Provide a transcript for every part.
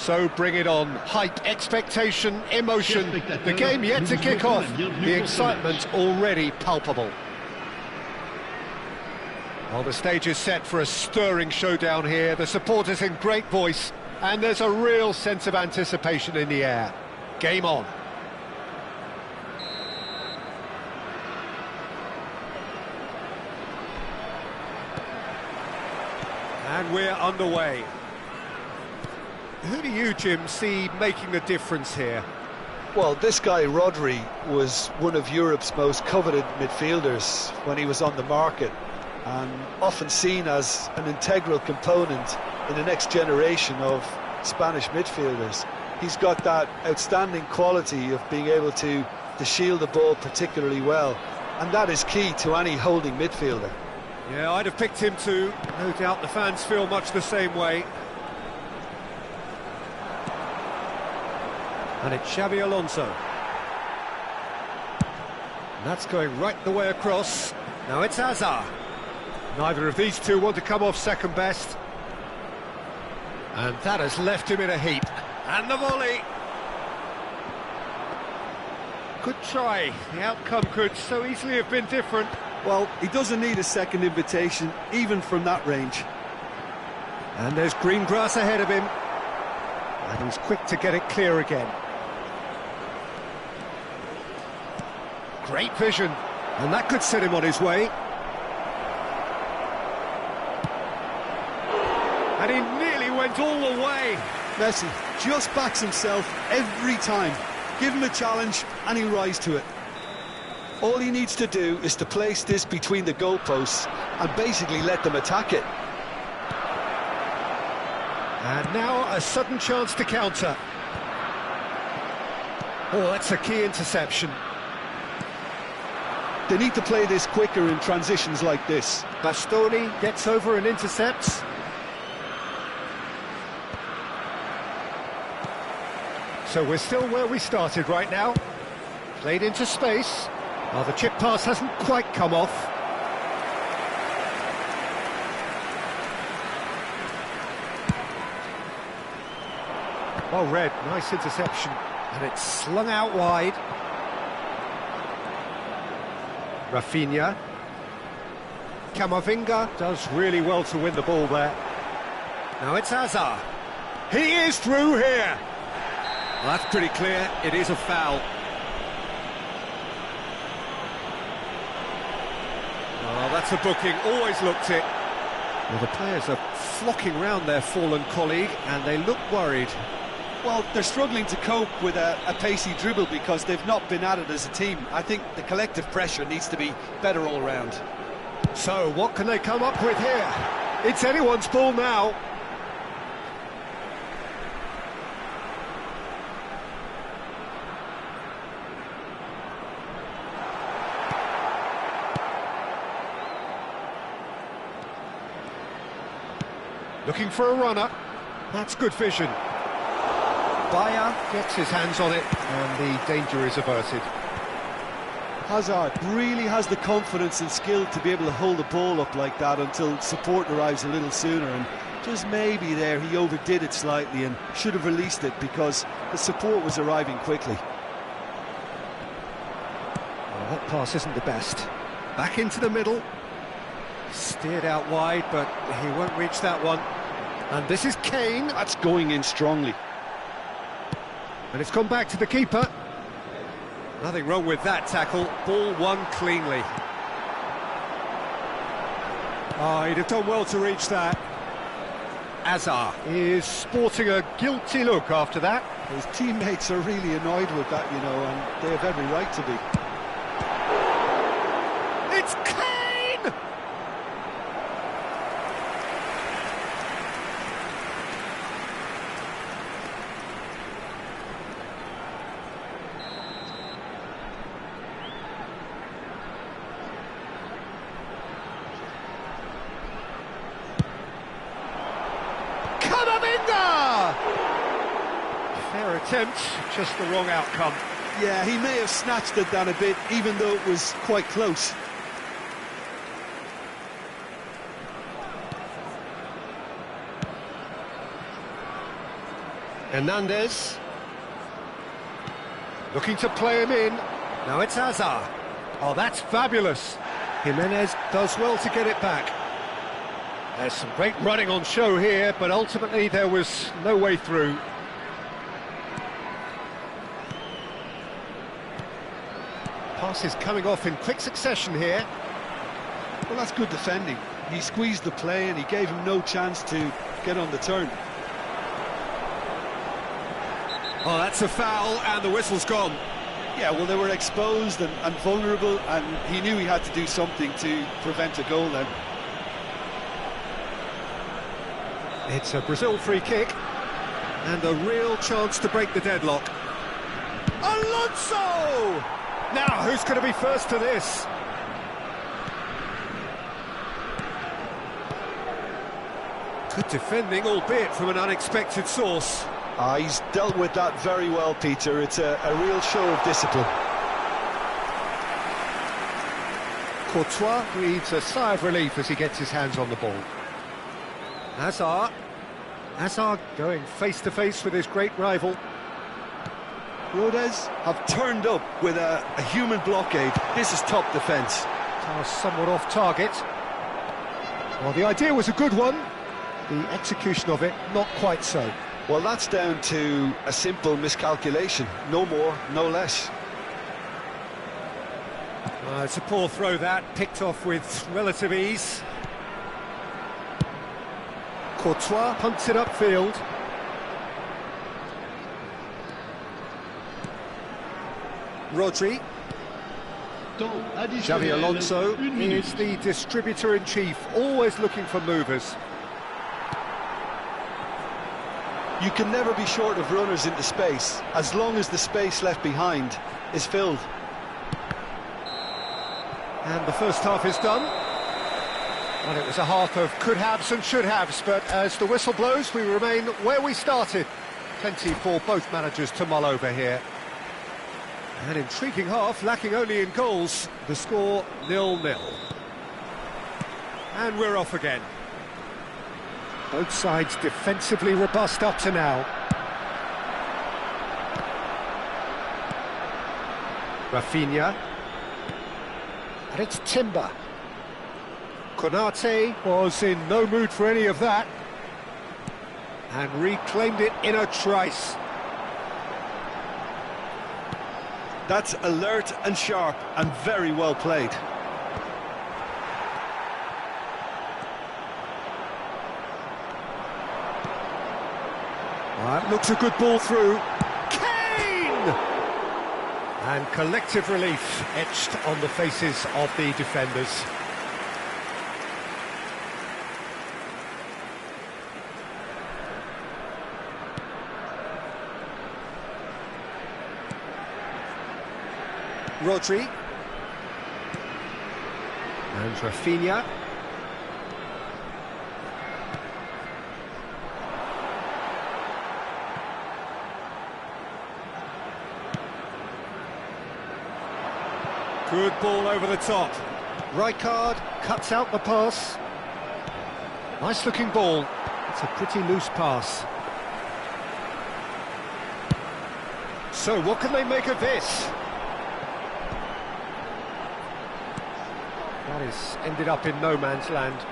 So bring it on. Hype, expectation, emotion. The game yet to kick off. The excitement already palpable. Well, the stage is set for a stirring showdown here. The supporters in great voice, and there's a real sense of anticipation in the air. Game on. And we're underway. Who do you, Jim, see making the difference here? Well, this guy, Rodri, was one of Europe's most coveted midfielders when he was on the market, and often seen as an integral component in the next generation of Spanish midfielders. He's got that outstanding quality of being able to shield the ball particularly well, and that is key to any holding midfielder. Yeah, I'd have picked him too. No doubt the fans feel much the same way. And it's Xabi Alonso. And that's going right the way across. Now it's Hazard. Neither of these two want to come off second best. And that has left him in a heap. And the volley. Good try. The outcome could so easily have been different. Well, he doesn't need a second invitation, even from that range. And there's green grass ahead of him. And he's quick to get it clear again. Great vision. And that could set him on his way. And he nearly went all the way. Messi just backs himself every time. Give him a challenge and he'll rise to it. All he needs to do is to place this between the goalposts and basically let them attack it. And now a sudden chance to counter. Oh, that's a key interception. They need to play this quicker in transitions like this. Bastoni gets over and intercepts. So we're still where we started right now. Played into space. Well, the chip pass hasn't quite come off. Well read, nice interception. And it's slung out wide. Rafinha. Camavinga does really well to win the ball there. Now it's Hazard. He is through here. Well, that's pretty clear. It is a foul. Oh, that's a booking. Always looked it. Well, the players are flocking round their fallen colleague, and they look worried. Well, they're struggling to cope with a pacey dribble because they've not been at it as a team. I think the collective pressure needs to be better all round. So, what can they come up with here? It's anyone's ball now. Looking for a runner. That's good vision. Bayer gets his hands on it, and the danger is averted. Hazard really has the confidence and skill to be able to hold the ball up like that until support arrives a little sooner, and just maybe there he overdid it slightly and should have released it because the support was arriving quickly. Well, that pass isn't the best. Back into the middle. Steered out wide, but he won't reach that one. And this is Kane. That's going in strongly. And it's gone back to the keeper. Nothing wrong with that tackle. Ball won cleanly. Oh, he'd have done well to reach that. Hazard is sporting a guilty look after that. His teammates are really annoyed with that, you know, and they have every right to be. It's Kane! Fair attempt, just the wrong outcome. Yeah, he may have snatched it down a bit, even though it was quite close. Hernandez. Looking to play him in. Now it's Hazard. Oh, that's fabulous. Jimenez does well to get it back. There's some great running on show here, but ultimately there was no way through. Pass is coming off in quick succession here. Well, that's good defending. He squeezed the play and he gave him no chance to get on the turn. Oh, that's a foul, and the whistle's gone. Yeah, well, they were exposed and vulnerable, and he knew he had to do something to prevent a goal then. It's a Brazil free kick, and a real chance to break the deadlock. Alonso! Now, who's going to be first to this? Good defending, albeit from an unexpected source. He's dealt with that very well, Peter. It's a real show of discipline. Courtois breathes a sigh of relief as he gets his hands on the ball. Hazard going face-to-face with his great rival. Rodez have turned up with a human blockade. This is top defence. Pass somewhat off target. Well, the idea was a good one. The execution of it, not quite so. Well, that's down to a simple miscalculation. No more, no less. It's a poor throw that, picked off with relative ease. Courtois punts it upfield. Rodri. Xavi Alonso is the distributor-in-chief, always looking for movers. You can never be short of runners into space, as long as the space left behind is filled. And the first half is done. Well, it was a half of could-haves and should-haves, but as the whistle blows, we remain where we started. Plenty for both managers to mull over here. An intriguing half, lacking only in goals. The score 0-0. And we're off again. Both sides defensively robust up to now. Rafinha. And it's Timber. Konate was in no mood for any of that. And reclaimed it in a trice. That's alert and sharp and very well played. Looks a good ball through. Kane! And collective relief etched on the faces of the defenders. Rodri. And Rafinha. Good ball over the top. Rijkaard cuts out the pass. Nice looking ball. It's a pretty loose pass. So what can they make of this? That is ended up in no man's land.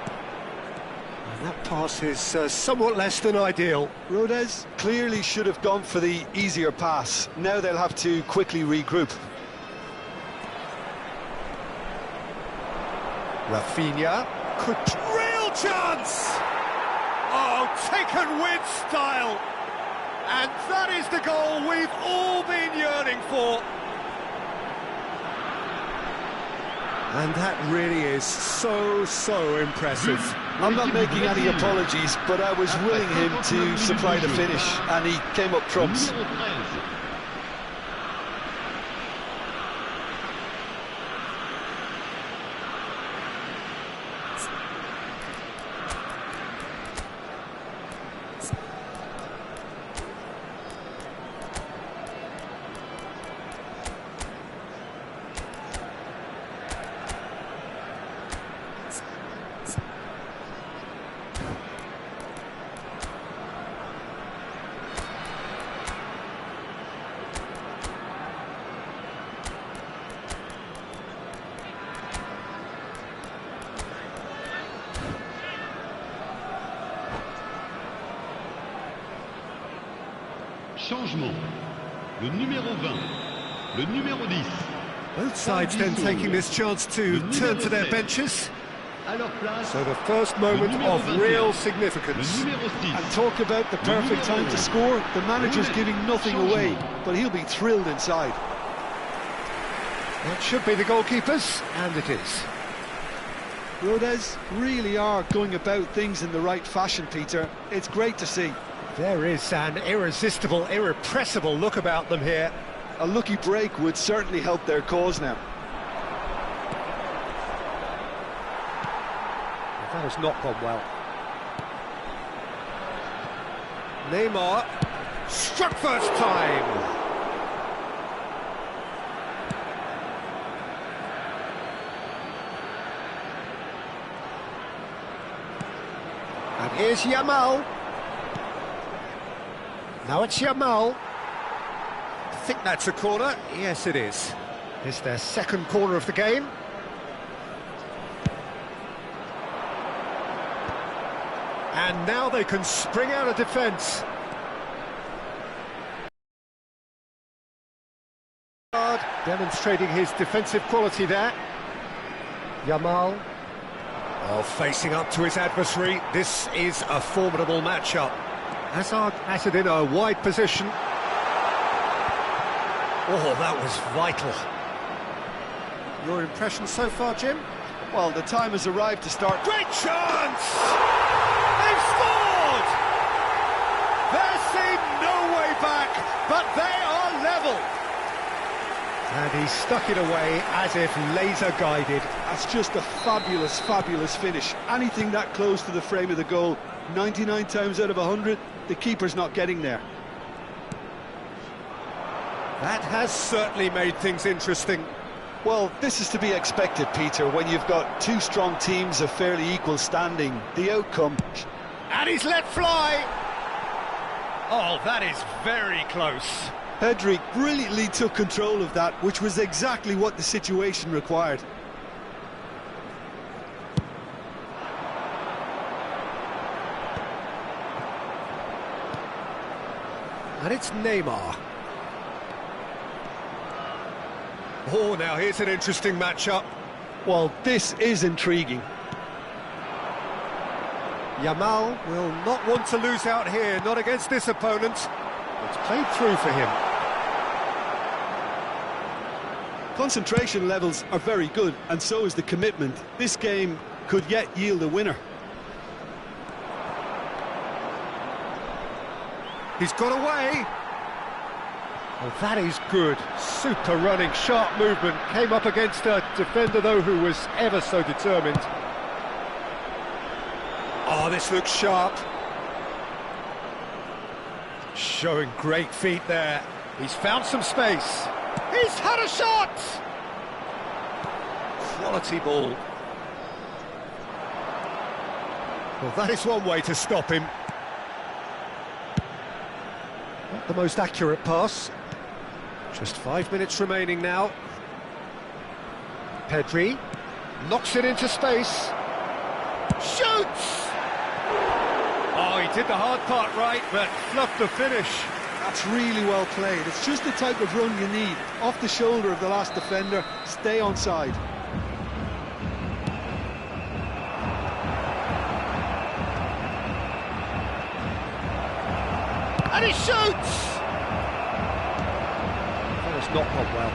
And that pass is somewhat less than ideal. Rodez clearly should have gone for the easier pass. Now they'll have to quickly regroup. Rafinha, real chance! Oh, taken with style! And that is the goal we've all been yearning for. And that really is so impressive. I'm not making any apologies, but I was willing him to supply the finish, and he came up trumps. Changement. Le numéro 20. Le numéro 10. Both sides then taking this chance to turn to their benches. So the first moment of real significance. And talk about the perfect time to score. The manager's giving nothing away, but he'll be thrilled inside. That should be the goalkeepers, and it is. Rodez really are going about things in the right fashion, Peter. It's great to see. There is an irresistible, irrepressible look about them here. A lucky break would certainly help their cause now. That has not gone well. Neymar struck first time. And here's Yamal. Now it's Yamal. I think that's a corner. Yes, it is. It's their second corner of the game. And now they can spring out of defence. Demonstrating his defensive quality there. Yamal. Oh, facing up to his adversary. This is a formidable matchup. Hazard has it in a wide position. Oh, that was vital. Your impression so far, Jim? Well, the time has arrived to start. Great chance! They've scored! There seemed no way back, but they are level. And he stuck it away as if laser-guided. That's just a fabulous, fabulous finish. Anything that close to the frame of the goal, 99 times out of 100, the keeper's not getting there. That has certainly made things interesting. Well, this is to be expected, Peter, when you've got two strong teams of fairly equal standing. The outcome... And he's let fly! Oh, that is very close. Pedri brilliantly took control of that, which was exactly what the situation required. And it's Neymar. Oh, now here's an interesting matchup. Well, this is intriguing. Yamal will not want to lose out here, not against this opponent. It's played through for him. Concentration levels are very good, and so is the commitment. This game could yet yield a winner. He's got away. Oh, that is good. Super running, sharp movement. Came up against a defender, though, who was ever so determined. Oh, this looks sharp. Showing great feet there. He's found some space. He's had a shot! Quality ball. Well, that is one way to stop him. Not the most accurate pass. Just 5 minutes remaining now. Pedri knocks it into space. Shoots! Oh, he did the hard part right, but fluffed the finish. That's really well played. It's just the type of run you need. Off the shoulder of the last defender, stay onside. And he shoots! That has not gone well.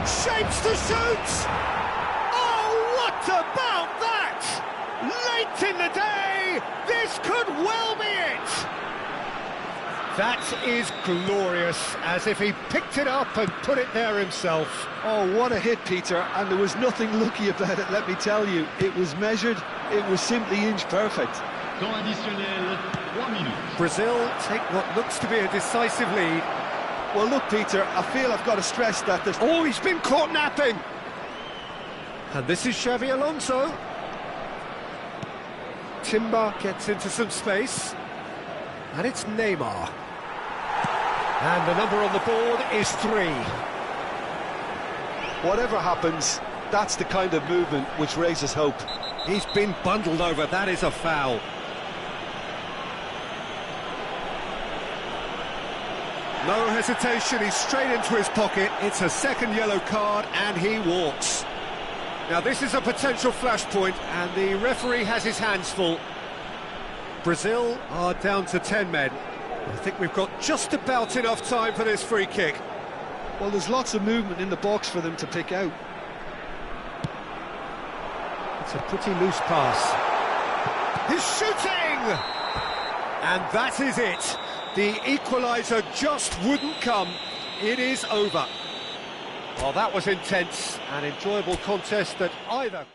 Shapes to shoot! Oh, what about that? Late in the day, this could well be it! That is glorious, as if he picked it up and put it there himself. Oh, what a hit, Peter, and there was nothing lucky about it, let me tell you. It was measured, it was simply inch perfect. Temps additionnel, 3 minutes. Brazil take what looks to be a decisive lead. Well, look, Peter, I feel I've got to stress that there's... Oh, he's been caught napping! And this is Xavi Alonso. Timber gets into some space. And it's Neymar. And the number on the board is 3. Whatever happens, that's the kind of movement which raises hope. He's been bundled over, that is a foul. No hesitation, he's straight into his pocket. It's a second yellow card and he walks. Now this is a potential flashpoint and the referee has his hands full. Brazil are down to 10 men. I think we've got just about enough time for this free kick. Well, there's lots of movement in the box for them to pick out. It's a pretty loose pass. He's shooting! And that is it. The equaliser just wouldn't come. It is over. Well, that was intense, an enjoyable contest that either...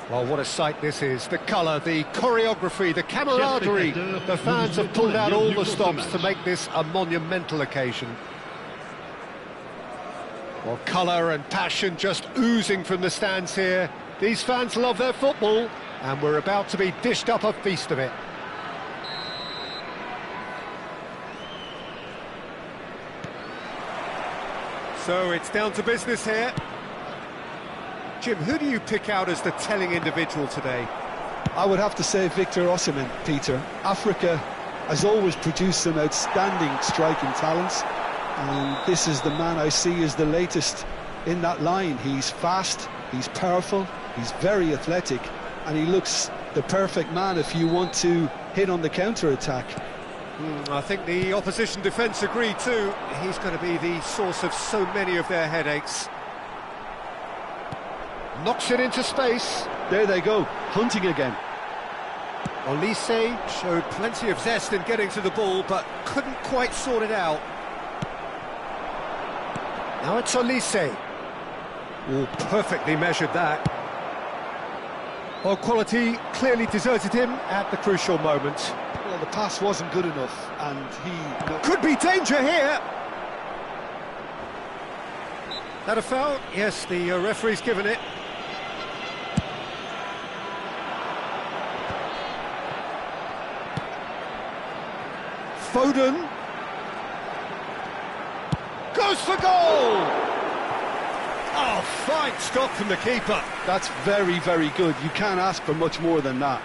Well, what a sight this is. The colour, the choreography, the camaraderie. The fans have pulled out all the stops to make this a monumental occasion. Well, colour and passion just oozing from the stands here. These fans love their football, and we're about to be dished up a feast of it. So it's down to business here. Jim, who do you pick out as the telling individual today? I would have to say Victor Osimhen, Peter. Africa has always produced some outstanding striking talents, and this is the man I see as the latest in that line. He's fast, he's powerful, he's very athletic, and he looks the perfect man if you want to hit on the counter-attack. I think the opposition defence agree too. He's going to be the source of so many of their headaches. Knocks it into space. There they go, hunting again. Olise showed plenty of zest in getting to the ball, but couldn't quite sort it out. Now it's Olise. Oh, perfectly measured that. Well, quality clearly deserted him at the crucial moment. Well, the pass wasn't good enough, and he... Could be danger here! That a foul? Yes, the referee's given it. Foden. goes for goal! Oh, fine stop from the keeper. That's very, very good. You can't ask for much more than that.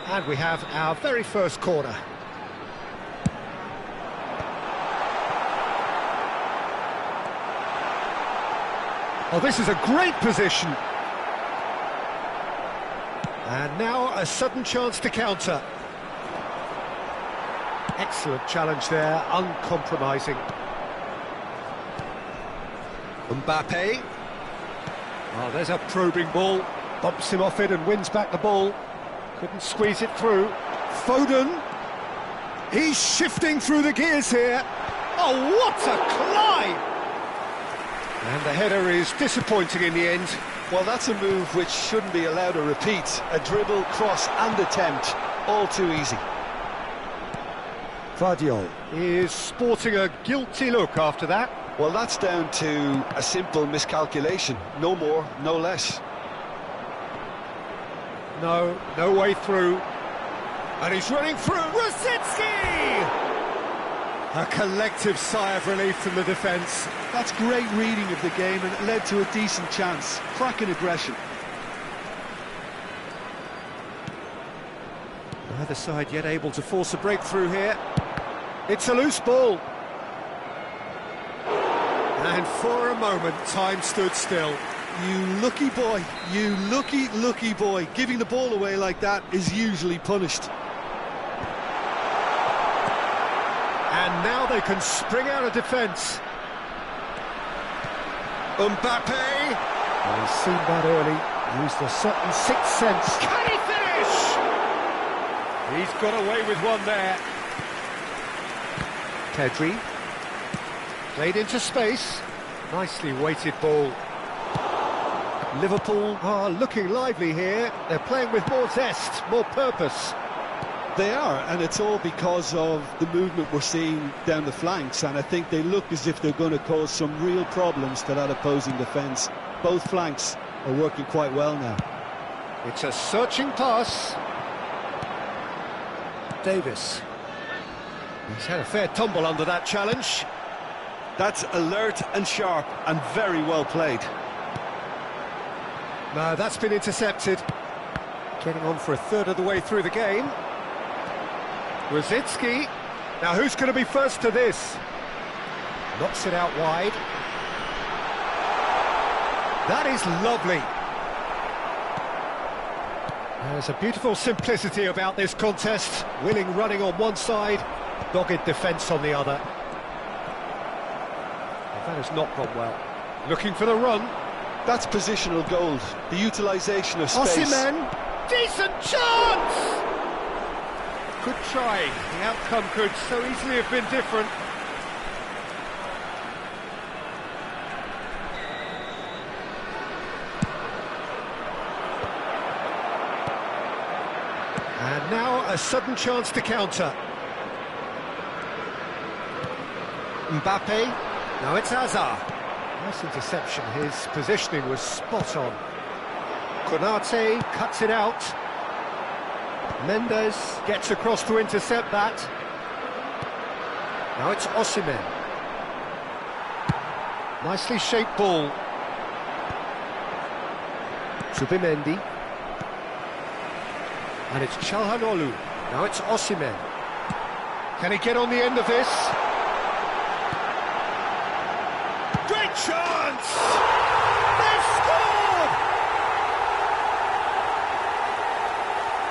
And we have our very first corner. Oh, this is a great position. And now a sudden chance to counter. Excellent challenge there, uncompromising. Mbappe. Oh, there's a probing ball. Bumps him off it and wins back the ball. Couldn't squeeze it through. Foden. He's shifting through the gears here. Oh, what a climb! And the header is disappointing in the end. Well, that's a move which shouldn't be allowed to repeat. A dribble, cross and attempt, all too easy. Vardiol is sporting a guilty look after that. Well, that's down to a simple miscalculation. No more, no less. No way through. And he's running through. Rosicki! A collective sigh of relief from the defence. That's great reading of the game, and it led to a decent chance. Cracking aggression. Neither side yet able to force a breakthrough here. It's a loose ball. And for a moment, time stood still. You lucky boy, you lucky, lucky boy. Giving the ball away like that is usually punished. And now they can spring out of defence. Mbappe! Well, he's seen that early, used a certain sixth sense. Can he finish? He's got away with one there. Pedri. Played into space. Nicely weighted ball. Liverpool are looking lively here. They're playing with more zest, more purpose. They are, and it's all because of the movement we're seeing down the flanks, and I think they look as if they're going to cause some real problems to that opposing defence. Both flanks are working quite well now. It's a searching pass. Davis. He's had a fair tumble under that challenge. That's alert and sharp and very well played. No, that's been intercepted. Getting on for a third of the way through the game. Rosicki. Now who's going to be first to this? Knocks it out wide. That is lovely. There's a beautiful simplicity about this contest. Willing running on one side, dogged defence on the other. Well, that has not gone well. Looking for the run. That's positional gold. The utilisation of space. Osimhen. Decent chance! Good try. The outcome could so easily have been different. And now a sudden chance to counter. Mbappe. Now it's Hazard. Nice interception. His positioning was spot on. Konate cuts it out. Mendes gets across to intercept that. Now it's Osimhen. Nicely shaped ball. Zubimendi. And it's Çalhanoğlu. Now it's Osimhen. Can he get on the end of this? Great chance! They've scored!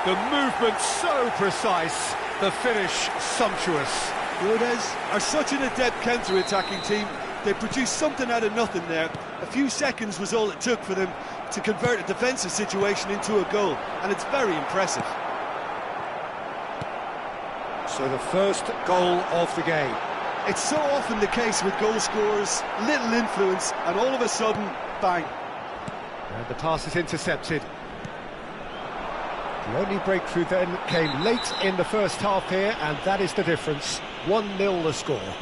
The movement so precise, the finish sumptuous. Rodez are such an adept counter-attacking team. They produced something out of nothing there. A few seconds was all it took for them to convert a defensive situation into a goal, and it's very impressive. So the first goal of the game. It's so often the case with goal scorers, little influence, and all of a sudden, bang. And the pass is intercepted. The only breakthrough then came late in the first half here, and that is the difference. 1-0 the score.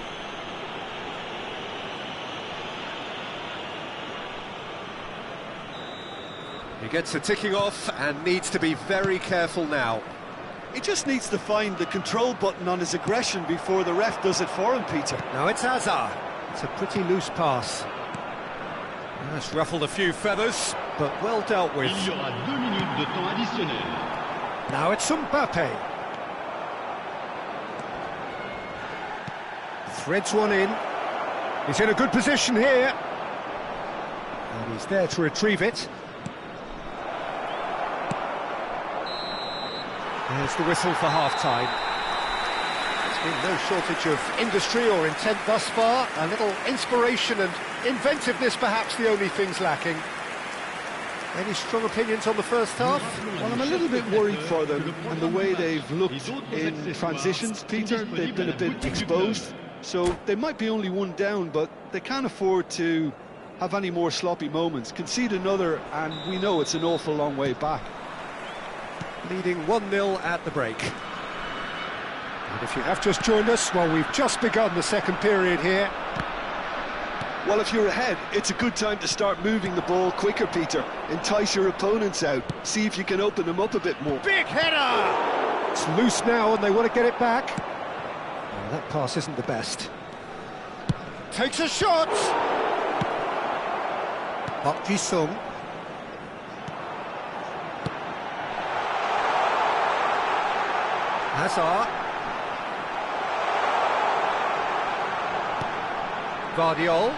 He gets a ticking off and needs to be very careful now. He just needs to find the control button on his aggression before the ref does it for him, Peter. Now it's Hazard. It's a pretty loose pass. That's ruffled a few feathers, but well dealt with. Il y aura 2 minutes de temps additionnel. Now it's Mbappe. Threads one in. He's in a good position here. And he's there to retrieve it. There's the whistle for half-time. There's been no shortage of industry or intent thus far. A little inspiration and inventiveness, perhaps the only things lacking. Any strong opinions on the first half? Well, I'm a little bit worried for them and the way they've looked in transitions, Peter. They've been a bit exposed, so they might be only one down, but they can't afford to have any more sloppy moments. Concede another, and we know it's an awful long way back. Leading 1-0 at the break. And if you have just joined us, well, we've just begun the second period here. Well, if you're ahead, it's a good time to start moving the ball quicker, Peter. Entice your opponents out. See if you can open them up a bit more. Big header! It's loose now and they want to get it back. Oh, that pass isn't the best. Takes a shot! Park Ji-sung. Hazard. Guardiol.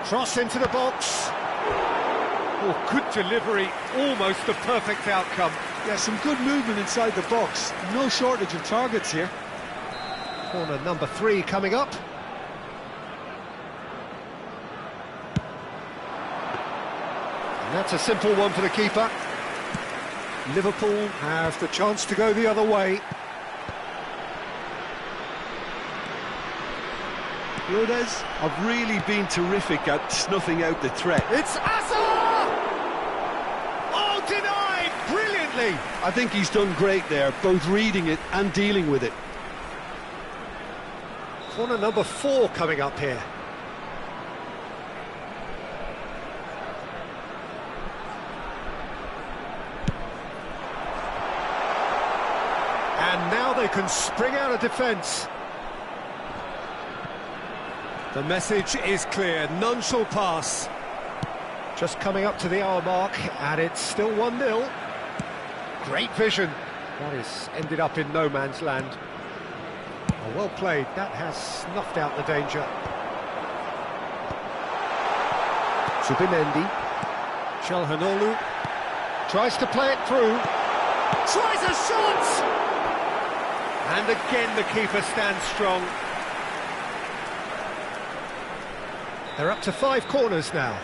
Cross into the box. Oh, good delivery, almost the perfect outcome. Yeah, some good movement inside the box. No shortage of targets here. Corner number 3 coming up. And that's a simple one for the keeper. Liverpool have the chance to go the other way. Rodez have really been terrific at snuffing out the threat. It's Hazard! Oh, denied! Brilliantly! I think he's done great there, both reading it and dealing with it. Corner number 4 coming up here. And now they can spring out of defence. The message is clear, none shall pass. Just coming up to the hour mark, and it's still 1-0. Great vision. That is ended up in no man's land. Oh, well played, that has snuffed out the danger. Zubimendi. Çalhanoğlu tries to play it through. Tries a shot! And again the keeper stands strong. They're up to 5 corners now.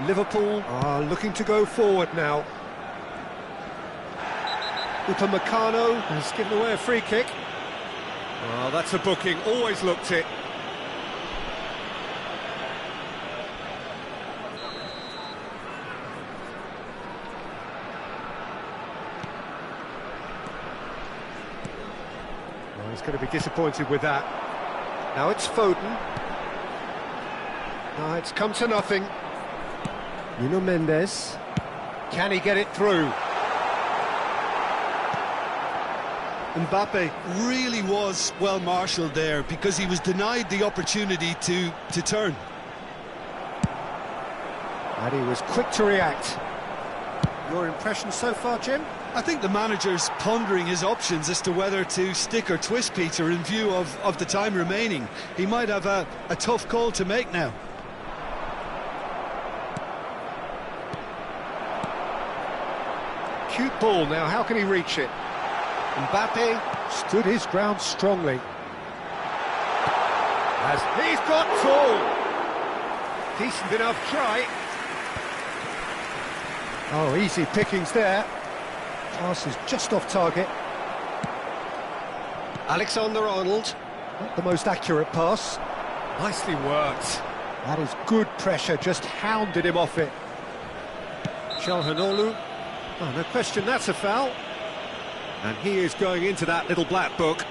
Liverpool are looking to go forward now. Upamecano has given away a free kick. Oh, that's a booking, always looked it. He's going to be disappointed with that. Now it's Foden. No, it's come to nothing. Nuno Mendes. Can he get it through? Mbappe really was well marshalled there because he was denied the opportunity to turn. And he was quick to react. Your impression so far, Jim? I think the manager's pondering his options as to whether to stick or twist, Peter, in view of the time remaining. He might have a tough call to make now. Cute ball now, how can he reach it? Mbappe stood his ground strongly. As he's got tall. Decent enough try. Oh, easy pickings there. Pass is just off target. Alexander-Arnold, not the most accurate pass. Nicely worked. That is good pressure, just hounded him off it. Çalhanoğlu, oh, no question, that's a foul. And he is going into that little black book.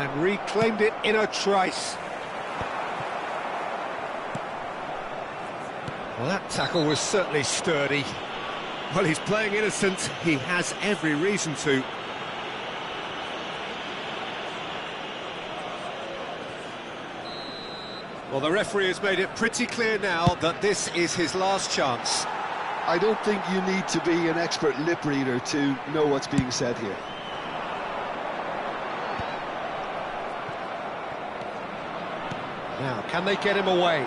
and reclaimed it in a trice. Well, that tackle was certainly sturdy. Well, he's playing innocent. He has every reason to. Well, the referee has made it pretty clear now that this is his last chance. I don't think you need to be an expert lip reader to know what's being said here. Now, can they get him away?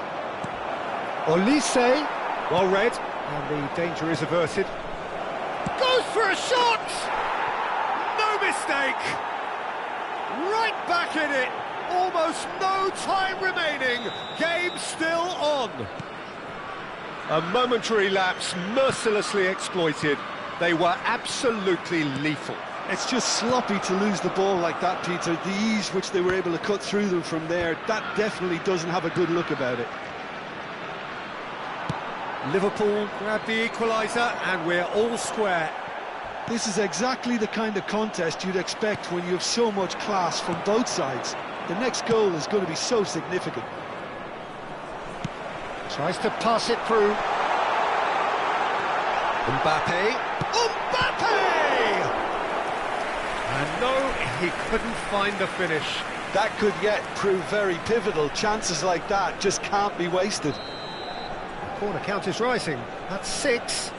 Olise, well read, and the danger is averted. Goes for a shot! No mistake! Right back in it! Almost no time remaining, game still on. A momentary lapse mercilessly exploited. They were absolutely lethal. It's just sloppy to lose the ball like that, Peter. The ease which they were able to cut through them from there, that definitely doesn't have a good look about it. Liverpool grab the equaliser and we're all square. This is exactly the kind of contest you'd expect when you have so much class from both sides. The next goal is going to be so significant. Tries to pass it through. Mbappe. And no, he couldn't find the finish. That could yet prove very pivotal. Chances like that just can't be wasted. The corner count is rising. That's 6.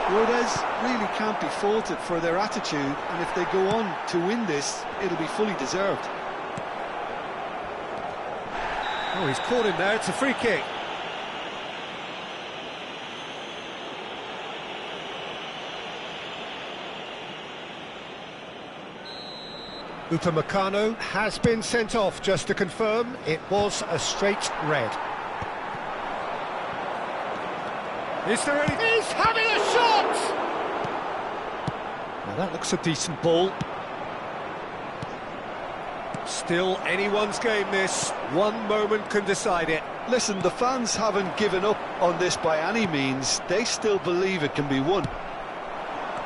Rodez really can't be faulted for their attitude, and if they go on to win this, it'll be fully deserved. Oh, he's caught him there. It's a free kick. Upamecano has been sent off, just to confirm. It was a straight red. Is there any... He's having a shot! Now that looks a decent ball. Still anyone's game, this. One moment can decide it. Listen, the fans haven't given up on this by any means. They still believe it can be won.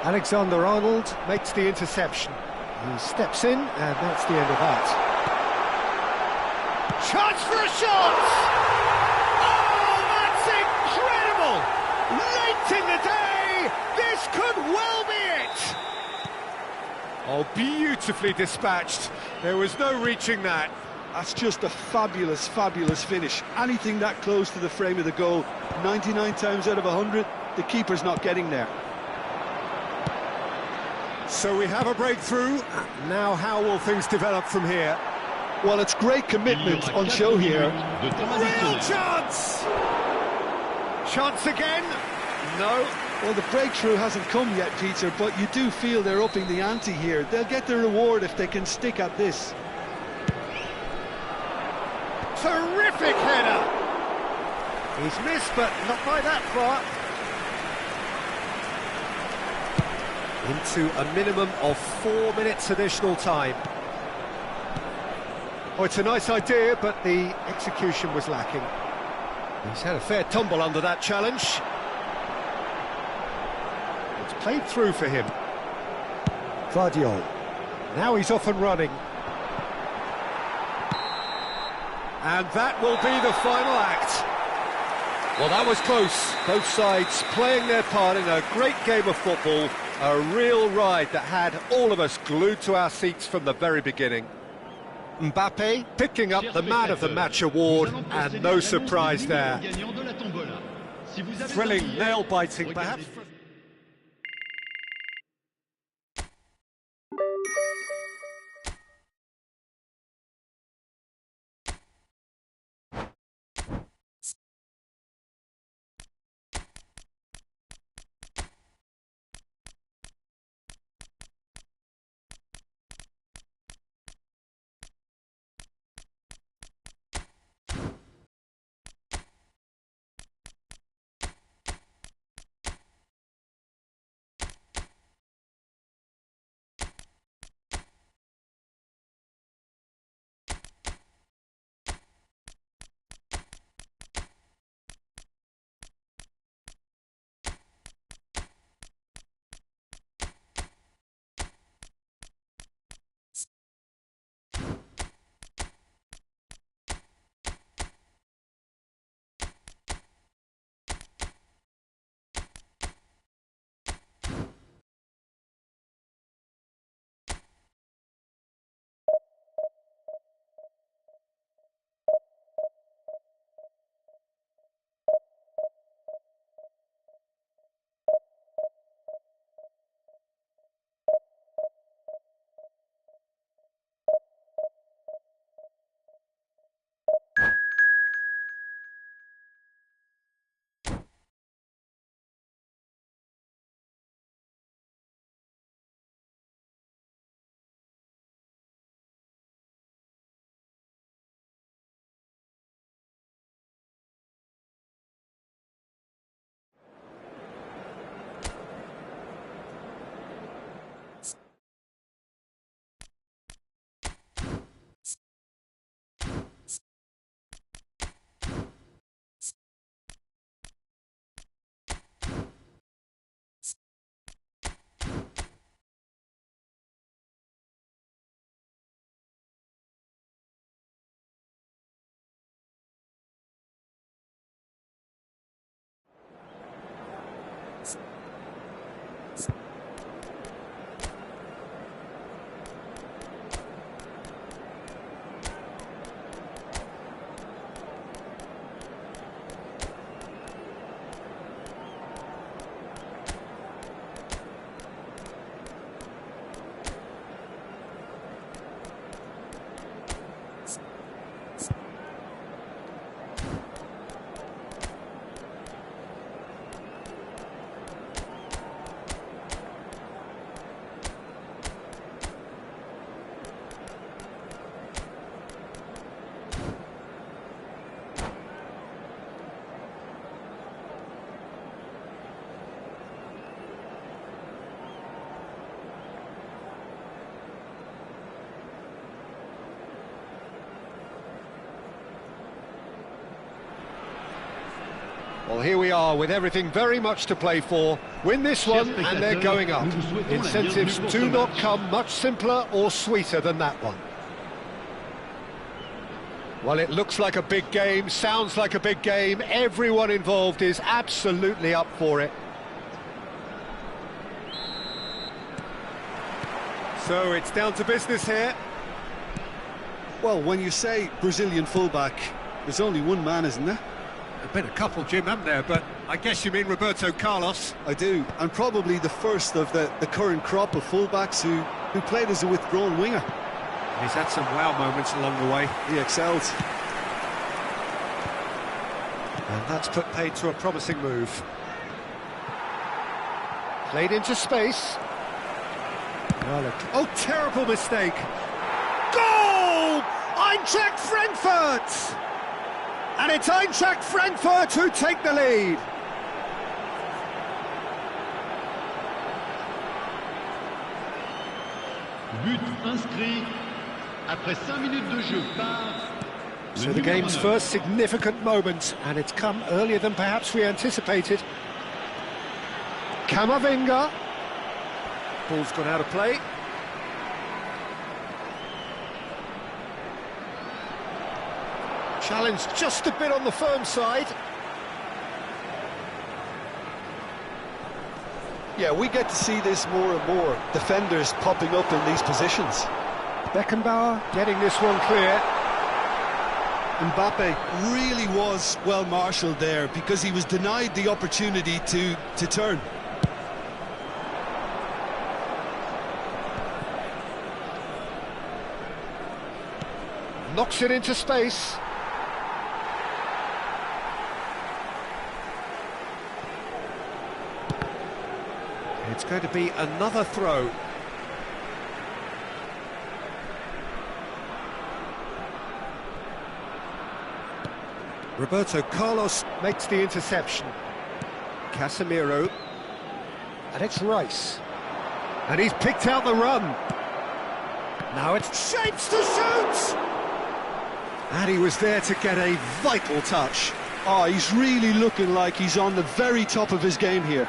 Alexander-Arnold makes the interception. He steps in, and that's the end of that. Chance for a shot! Oh, that's incredible! Late in the day, this could well be it! Oh, beautifully dispatched. There was no reaching that. That's just a fabulous, fabulous finish. Anything that close to the frame of the goal, 99 times out of 100, the keeper's not getting there. So we have a breakthrough. Now how will things develop from here? Well, it's great commitment on show here. Real chance! Chance again? No. Well, the breakthrough hasn't come yet, Peter, but you do feel they're upping the ante here. They'll get their reward if they can stick at this. Terrific header! He's missed, but not by that far. Into a minimum of 4 minutes additional time. Oh, it's a nice idea, but the execution was lacking. He's had a fair tumble under that challenge. It's played through for him. Vardiol. Now he's off and running. And that will be the final act. Well, that was close. Both sides playing their part in a great game of football. A real ride that had all of us glued to our seats from the very beginning. Mbappe picking up the Man of the Match award, and no surprise there. Thrilling, nail-biting, perhaps... Well, here we are with everything very much to play for. Win this one and they're going up. Incentives do not come much simpler or sweeter than that one. Well, it looks like a big game, sounds like a big game. Everyone involved is absolutely up for it. So it's down to business here. Well, when you say Brazilian fullback, there's only one man, isn't there? There've been a couple, Jim, haven't there? But I guess you mean Roberto Carlos. I do, and probably the first of the current crop of fullbacks who played as a withdrawn winger. He's had some wow moments along the way. He excels. And that's put paid to a promising move. Played into space. Oh, terrible mistake. Goal! Eintracht Frankfurt! And it's Eintracht Frankfurt who take the lead. But inscrit après 5 minutes de jeu par... So the game's first significant moment, and it's come earlier than perhaps we anticipated. Camavinga. Ball's gone out of play. Challenge just a bit on the firm side. Yeah, we get to see this more and more. Defenders popping up in these positions. Beckenbauer getting this one clear. Mbappe really was well marshalled there because he was denied the opportunity to turn. Knocks it into space. It's going to be another throw. Roberto Carlos makes the interception. Casemiro. And it's Rice. And he's picked out the run. Now it's Shapes to shoot! And he was there to get a vital touch. Oh, he's really looking like he's on the very top of his game here.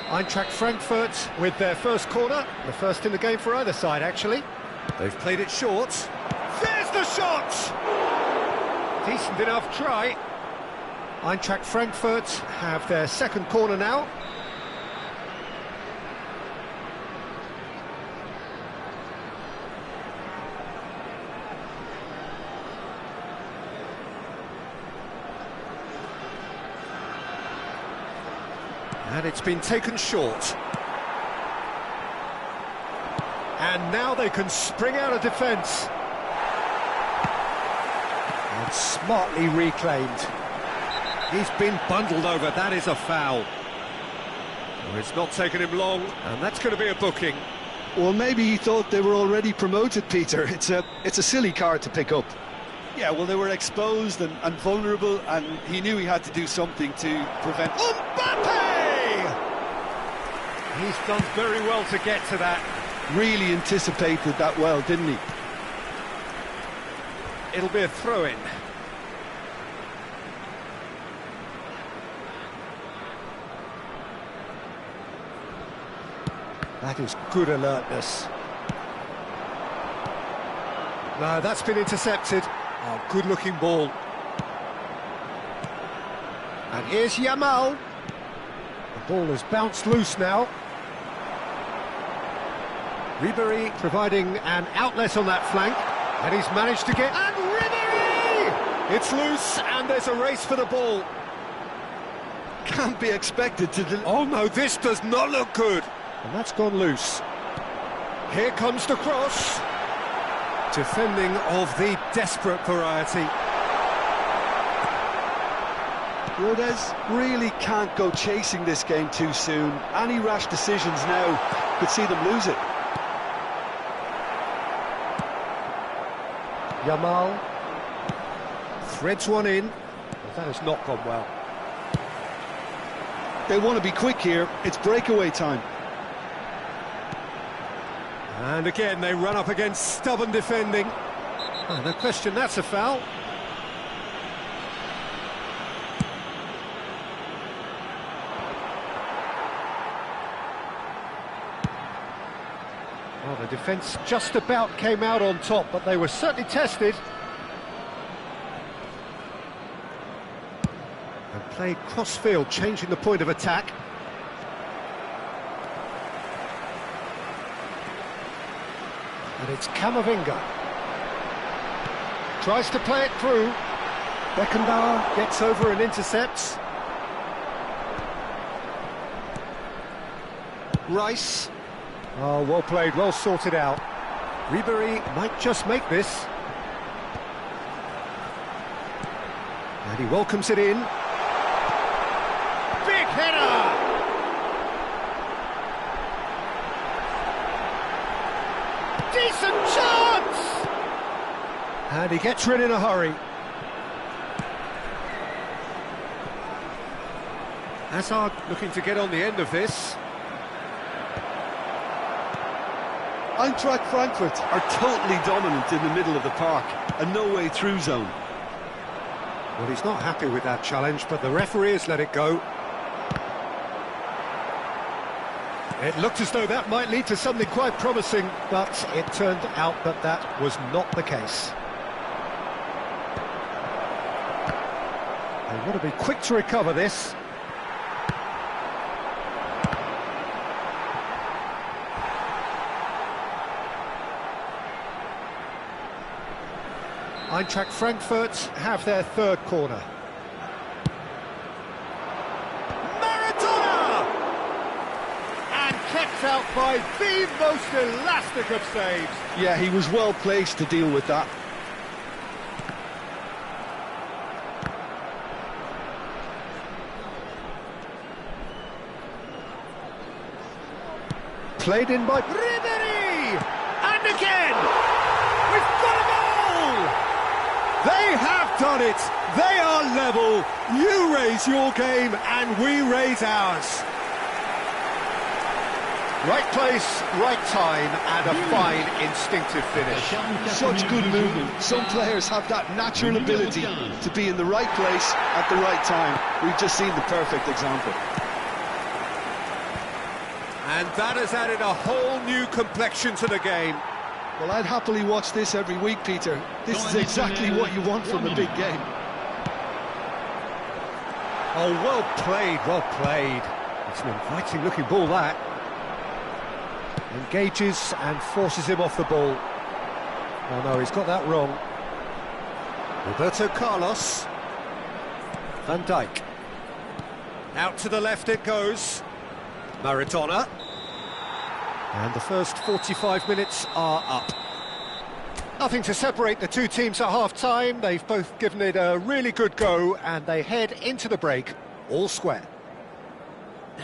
Eintracht Frankfurt with their first corner, the first in the game for either side, actually. They've played it short. There's the shot! Decent enough try. Eintracht Frankfurt have their second corner now. And it's been taken short. And now they can spring out of defence. And smartly reclaimed. He's been bundled over, that is a foul. Well, it's not taken him long, and that's going to be a booking. Well, maybe he thought they were already promoted, Peter. It's a silly card to pick up. Yeah, well, they were exposed and vulnerable, and he knew he had to do something to prevent... Mbappe! He's done very well to get to that. Really anticipated that well, didn't he? It'll be a throw-in. That is good alertness. No, that's been intercepted. Oh, good-looking ball. And here's Yamal. The ball has bounced loose now. Ribéry providing an outlet on that flank, and he's managed to get... And Ribéry! It's loose, and there's a race for the ball. Can't be expected to... Oh no, this does not look good. And that's gone loose. Here comes the cross. Defending of the desperate variety. Rodez really can't go chasing this game too soon. Any rash decisions now could see them lose it. Yamal threads one in. Well, that has not gone well. They want to be quick here. It's breakaway time. And again, they run up against stubborn defending. Oh, no question, that's a foul. Well, the defence just about came out on top, but they were certainly tested. And played cross-field, changing the point of attack. And it's Camavinga. Tries to play it through. Beckenbauer gets over and intercepts. Rice. Oh, well played, well sorted out. Ribery might just make this. And he welcomes it in. Big header! Decent chance! And he gets rid in a hurry. Hazard looking to get on the end of this. Eintracht Frankfurt are totally dominant in the middle of the park, a no-way through zone. Well, he's not happy with that challenge, but the referee has let it go. It looked as though that might lead to something quite promising, but it turned out that that was not the case. They want to be quick to recover this. Eintracht Frankfurt have their third corner. Maradona! And kept out by the most elastic of saves. Yeah, he was well placed to deal with that. Played in by Ribery! And again! We've got a goal! They have done it! They are level! You raise your game and we raise ours. Right place, right time, and a fine instinctive finish. Such good movement. Some players have that natural ability to be in the right place at the right time. We've just seen the perfect example. And that has added a whole new complexion to the game. Well, I'd happily watch this every week, Peter. This is exactly what you want from a big game. Oh, well played, well played. It's an inviting looking ball, that. Engages and forces him off the ball. Oh no, he's got that wrong. Roberto Carlos. Van Dijk. Out to the left it goes. Maradona. And the first 45 minutes are up. Nothing to separate the two teams at half-time. They've both given it a really good go, and they head into the break all square.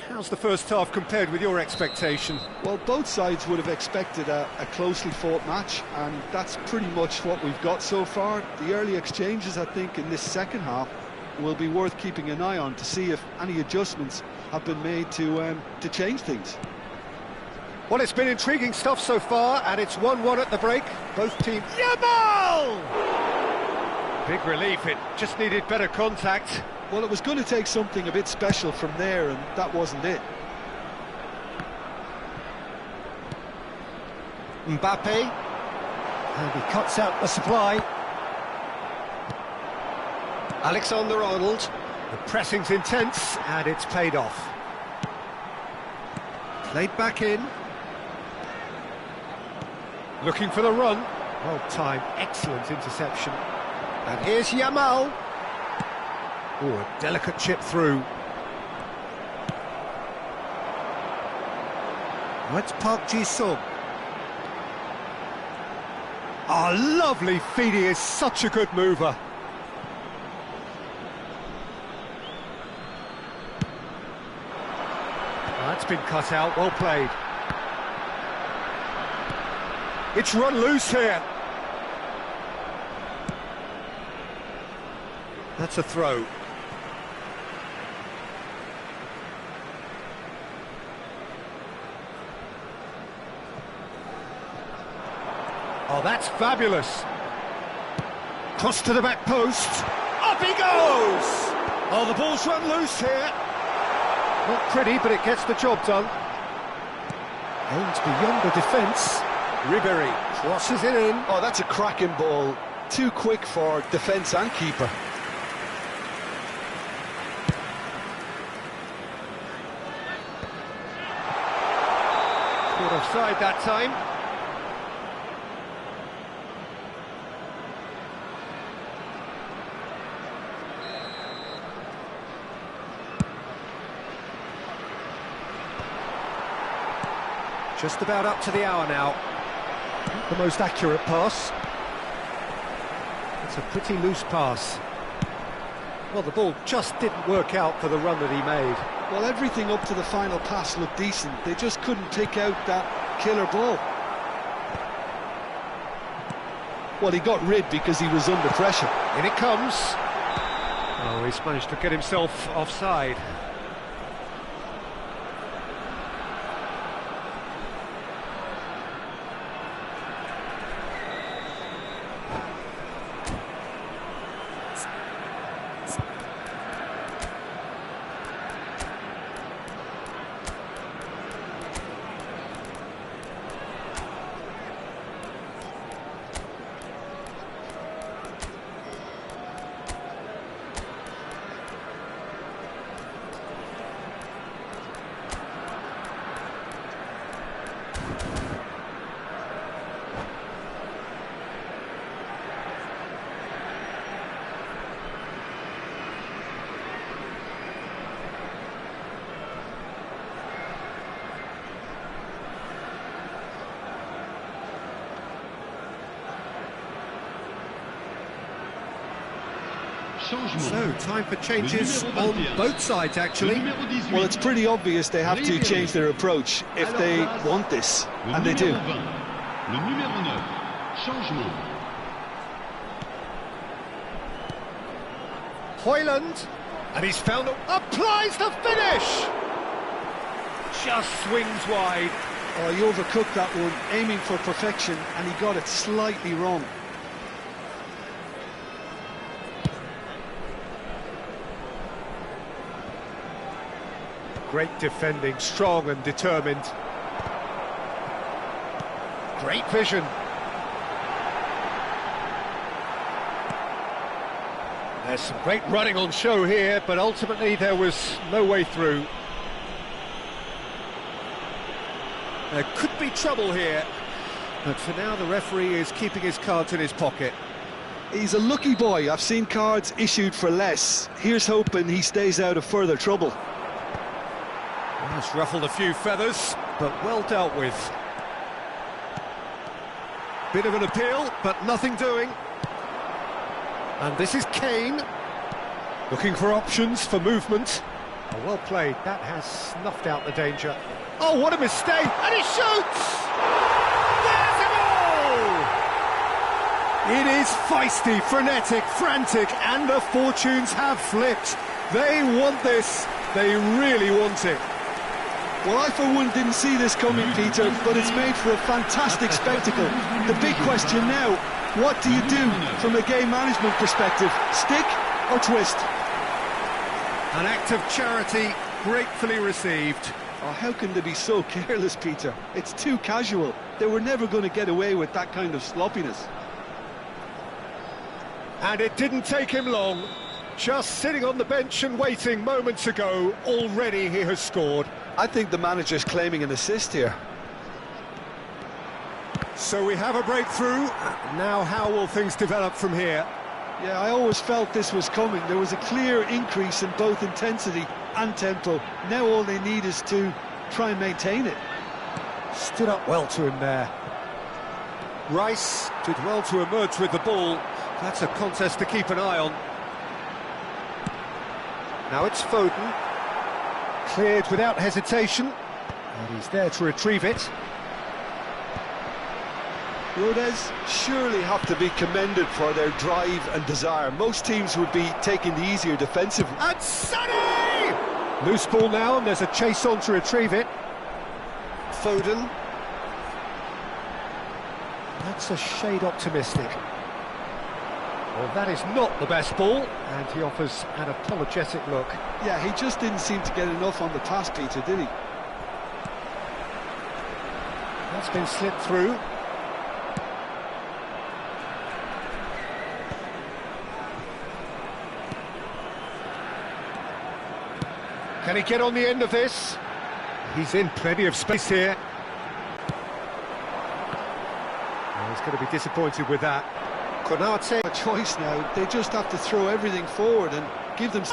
How's the first half compared with your expectation? Well, both sides would have expected a closely fought match, and that's pretty much what we've got so far. The early exchanges, I think, in this second half will be worth keeping an eye on to see if any adjustments have been made to change things. Well, it's been intriguing stuff so far, and it's 1-1 at the break. Both teams... Yamal! Big relief, it just needed better contact. Well, it was going to take something a bit special from there, and that wasn't it. Mbappe. And he cuts out the supply. Alexander-Arnold. The pressing's intense, and it's paid off. Played back in. Looking for the run. Well timed, excellent interception. And here's Yamal. Oh, a delicate chip through. That's Park Ji-sung. Oh, lovely feed, he is such a good mover. That's been cut out, well played. It's run loose here. That's a throw. Oh, that's fabulous. Cross to the back post. Up he goes! Oh, the ball's run loose here. Not pretty, but it gets the job done. Aims beyond the defence. Ribéry crosses it in. Oh, that's a cracking ball. Too quick for defence and keeper. Caught offside that time. Just about up to the hour now. Not the most accurate pass. It's a pretty loose pass. Well, the ball just didn't work out for the run that he made. Well, everything up to the final pass looked decent. They just couldn't take out that killer ball. Well, he got rid because he was under pressure. In it comes. Oh, he's managed to get himself offside. So, time for changes on both sides, actually. Well, it's pretty obvious they have to change their approach if they want this, and they do. Le numéro 9, changement. Hoyland, and he's found applies the finish! Just swings wide. Oh, he overcooked that one, aiming for perfection, and he got it slightly wrong. Great defending, strong and determined. Great vision. There's some great running on show here, but ultimately there was no way through. There could be trouble here, but for now the referee is keeping his cards in his pocket. He's a lucky boy. I've seen cards issued for less. Here's hoping he stays out of further trouble. Has ruffled a few feathers, but well dealt with. Bit of an appeal, but nothing doing. And this is Kane, looking for options for movement. Oh, well played, that has snuffed out the danger. Oh, what a mistake, and he shoots! There's a goal! It is feisty, frenetic, frantic, and the fortunes have flipped. They want this, they really want it. Well, I for one didn't see this coming, Peter, but it's made for a fantastic spectacle. The big question now, what do you do from a game management perspective? Stick or twist? An act of charity gratefully received. Oh, how can they be so careless, Peter? It's too casual. They were never going to get away with that kind of sloppiness. And it didn't take him long. Just sitting on the bench and waiting moments ago, already he has scored. I think the manager's claiming an assist here. So we have a breakthrough. Now how will things develop from here? Yeah, I always felt this was coming. There was a clear increase in both intensity and tempo. Now all they need is to try and maintain it. Stood up well to him there. Rice did well to emerge with the ball. That's a contest to keep an eye on. Now it's Foden. Cleared without hesitation. And he's there to retrieve it. Rodez surely have to be commended for their drive and desire. Most teams would be taking the easier defensive. And Sonny! Loose ball now, and there's a chase on to retrieve it. Foden. That's a shade optimistic. Well, that is not the best ball, and he offers an apologetic look. Yeah, he just didn't seem to get enough on the pass, Peter, did he? That's been slipped through. Can he get on the end of this? He's in plenty of space here. Well, he's going to be disappointed with that. Konate. A choice now. They just have to throw everything forward and give them...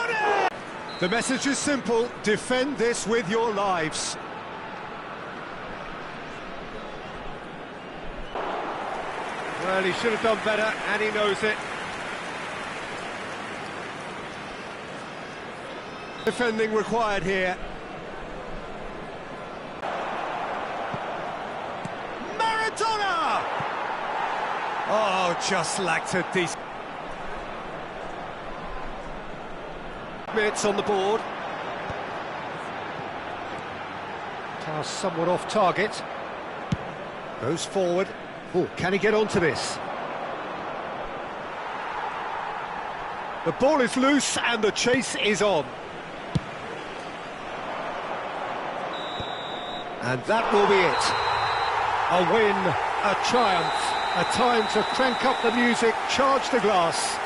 The message is simple: defend this with your lives. Well, he should have done better, and he knows it. Defending required here. Maradona! Oh, just lacked a decent... Minutes on the board. Pass somewhat off target. Goes forward. Oh, can he get onto this? The ball is loose and the chase is on. And that will be it. A win, a triumph, a time to crank up the music, charge the glass.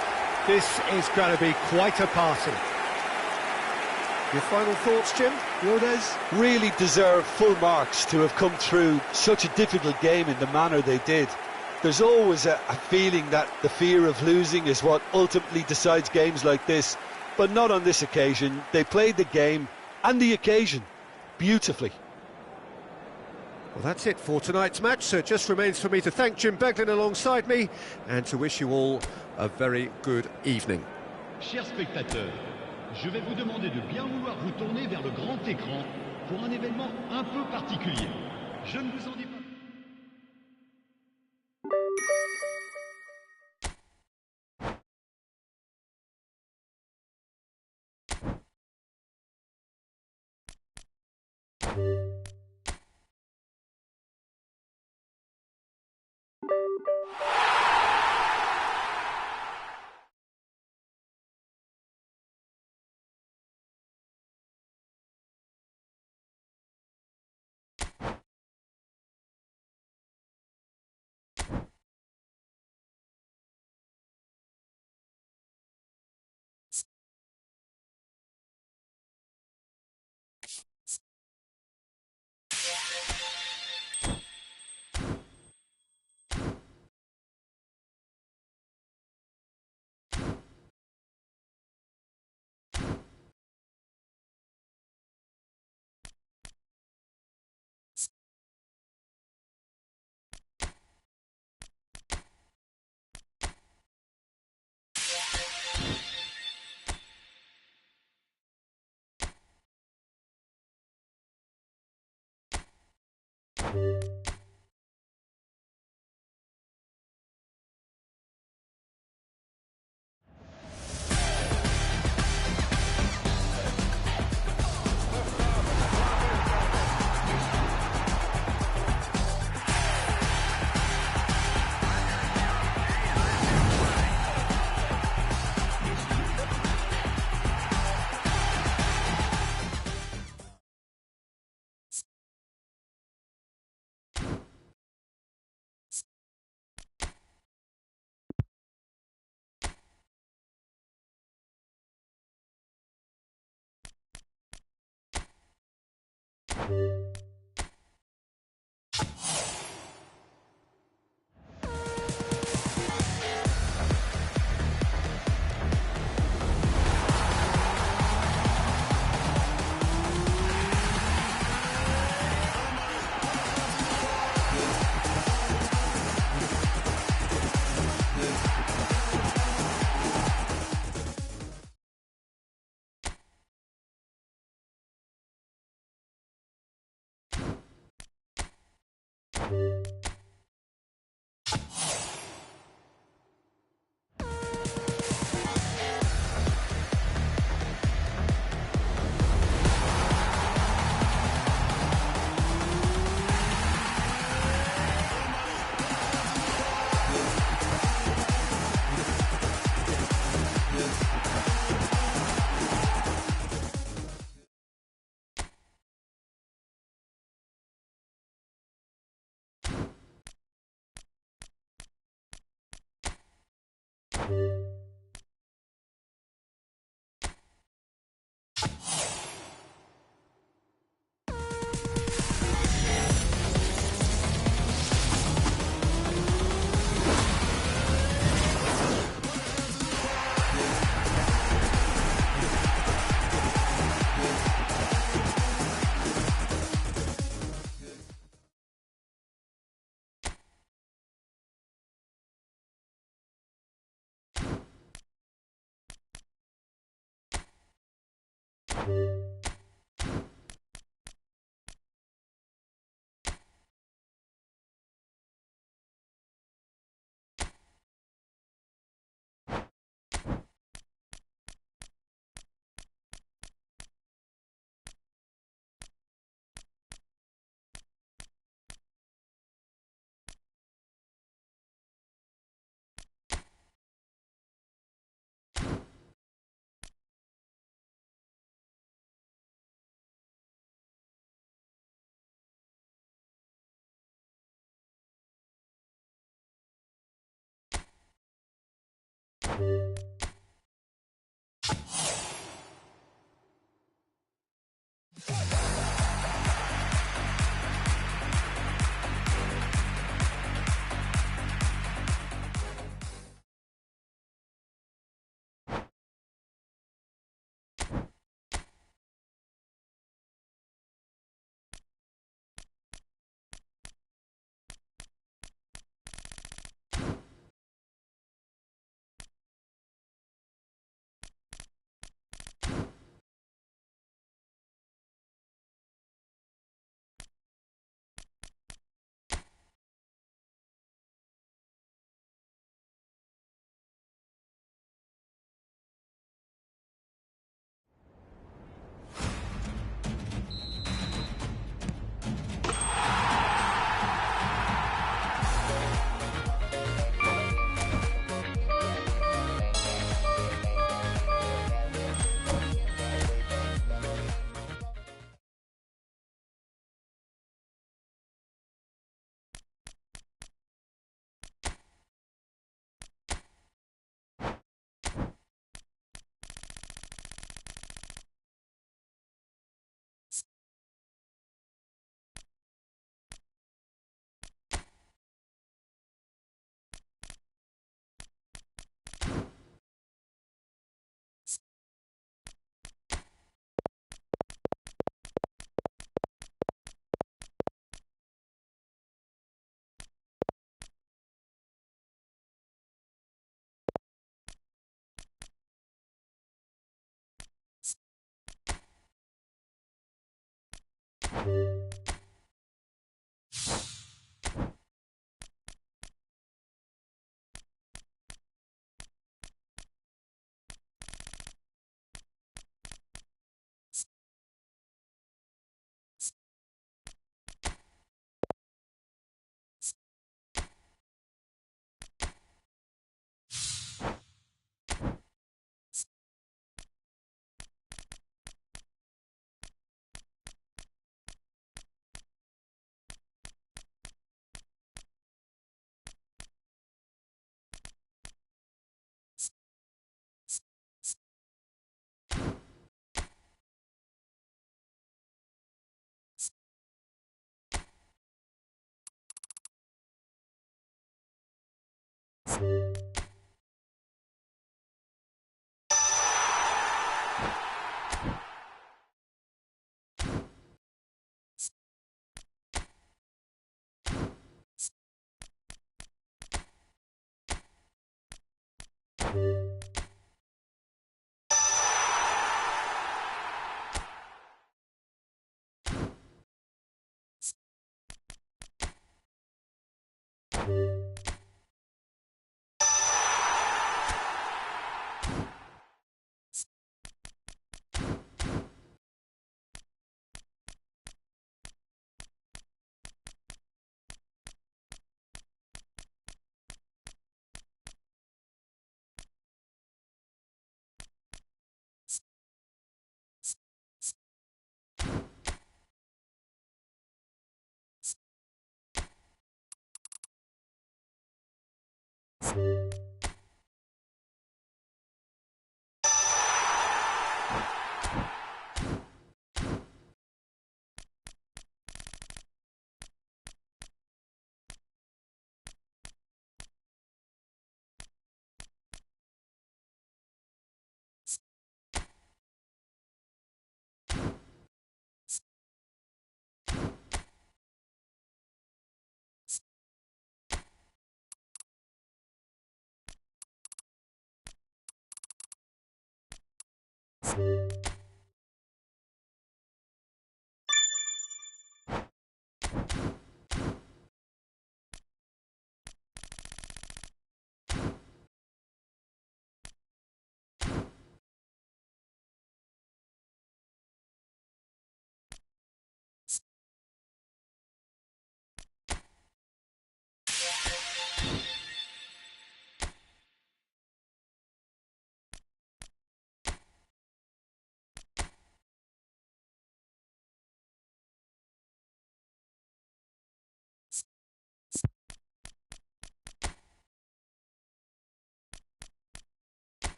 This is going to be quite a party. Your final thoughts, Jim? Rodez really deserve full marks to have come through such a difficult game in the manner they did. There's always a feeling that the fear of losing is what ultimately decides games like this, but not on this occasion. They played the game and the occasion beautifully. Well, that's it for tonight's match, so it just remains for me to thank Jim Beglin alongside me and to wish you all a very good evening. Chers spectateurs, je vais vous demander de bien vouloir vous tourner vers le grand écran pour un événement un peu particulier. Je ne vous en dis pas.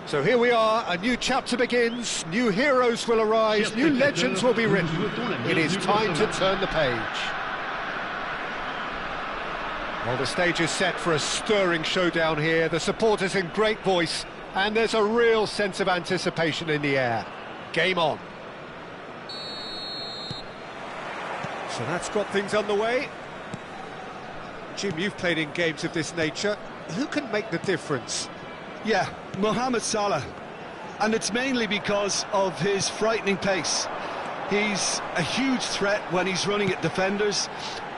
So here we are, a new chapter begins, new heroes will arise, new legends will be written. It is time to turn the page. Well, the stage is set for a stirring showdown here, the supporters in great voice, and there's a real sense of anticipation in the air. Game on. So that's got things underway. Jim, you've played in games of this nature. Who can make the difference? Yeah, Mohamed Salah, and it's mainly because of his frightening pace. He's a huge threat when he's running at defenders,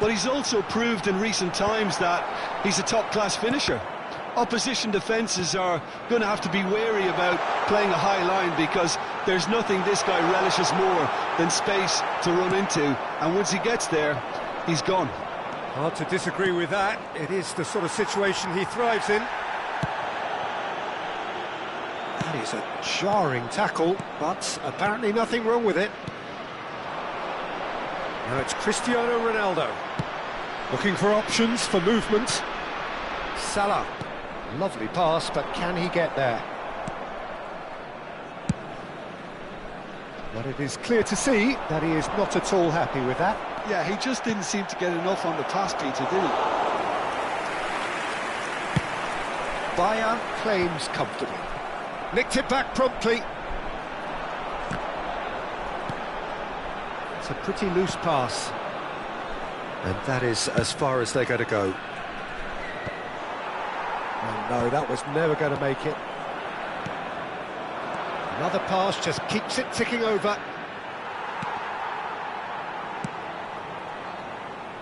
but he's also proved in recent times that he's a top-class finisher. Opposition defences are going to have to be wary about playing a high line because there's nothing this guy relishes more than space to run into, and once he gets there, he's gone. Hard to disagree with that. It is the sort of situation he thrives in. That is a jarring tackle, but apparently nothing wrong with it. Now it's Cristiano Ronaldo. Looking for options for movement. Salah. Lovely pass, but can he get there? But it is clear to see that he is not at all happy with that. Yeah, he just didn't seem to get enough on the pass, Peter, did he? Bayern claims comfortably. Nicked it back promptly. It's a pretty loose pass. And that is as far as they're going to go. Oh no, that was never going to make it. Another pass just keeps it ticking over.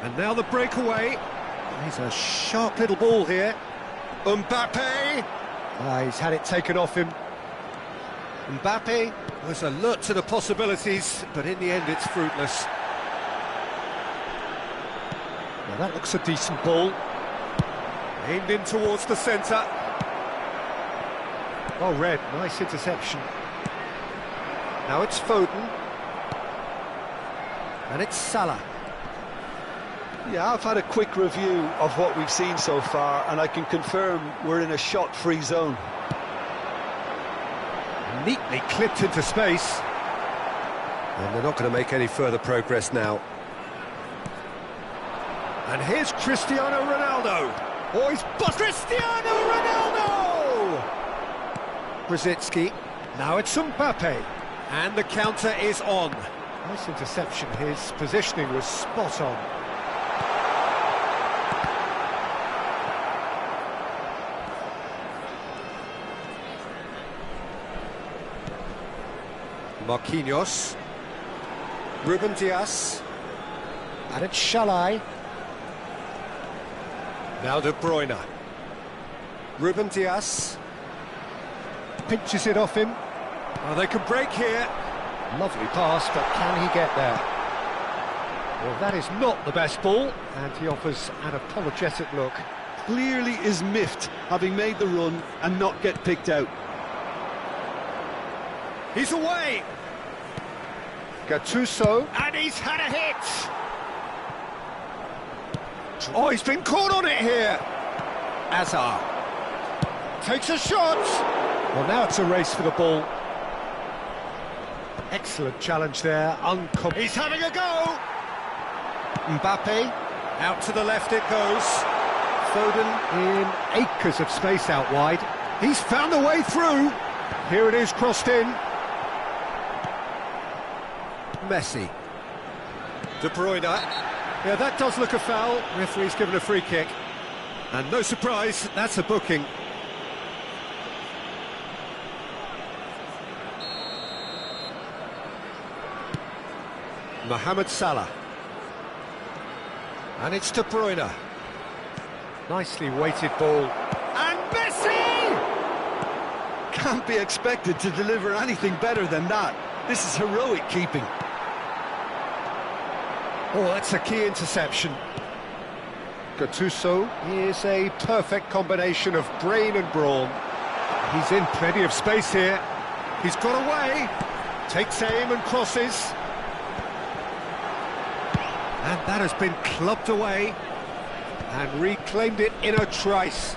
And now the breakaway. He's a sharp little ball here. Mbappe! He's had it taken off him. Mbappe was alert to the possibilities, but in the end it's fruitless. Now that looks a decent ball. Aimed in towards the centre. Well read, nice interception. Now it's Foden. And it's Salah. Yeah, I've had a quick review of what we've seen so far, and I can confirm we're in a shot-free zone. Neatly clipped into space. And they're not going to make any further progress now. And here's Cristiano Ronaldo. Oh, he's bust Cristiano Ronaldo! Brzezinski. Now it's Mbappe. And the counter is on. Nice interception. His positioning was spot on. Marquinhos. Ruben Dias. And it's Shalai. Now De Bruyne. Ruben Dias. Pinches it off him. Oh, they can break here. Lovely pass, but can he get there? Well, that is not the best ball, and he offers an apologetic look. Clearly is miffed, having made the run and not get picked out. He's away! Gattuso, and he's had a hit! Oh, he's been caught on it here! Hazard takes a shot! Well, now it's a race for the ball. Excellent challenge there, He's having a go! Mbappe, out to the left it goes. Foden in acres of space out wide. He's found a way through. Here it is, crossed in. Messi. De Bruyne. Yeah, that does look a foul. Referee's given a free kick. And no surprise, that's a booking. Mohamed Salah. And it's De Bruyne. Nicely weighted ball. And Messi! Can't be expected to deliver anything better than that. This is heroic keeping. Oh, that's a key interception. Gattuso is a perfect combination of brain and brawn. He's in plenty of space here. He's got away. Takes aim and crosses. And that has been clubbed away and reclaimed it in a trice.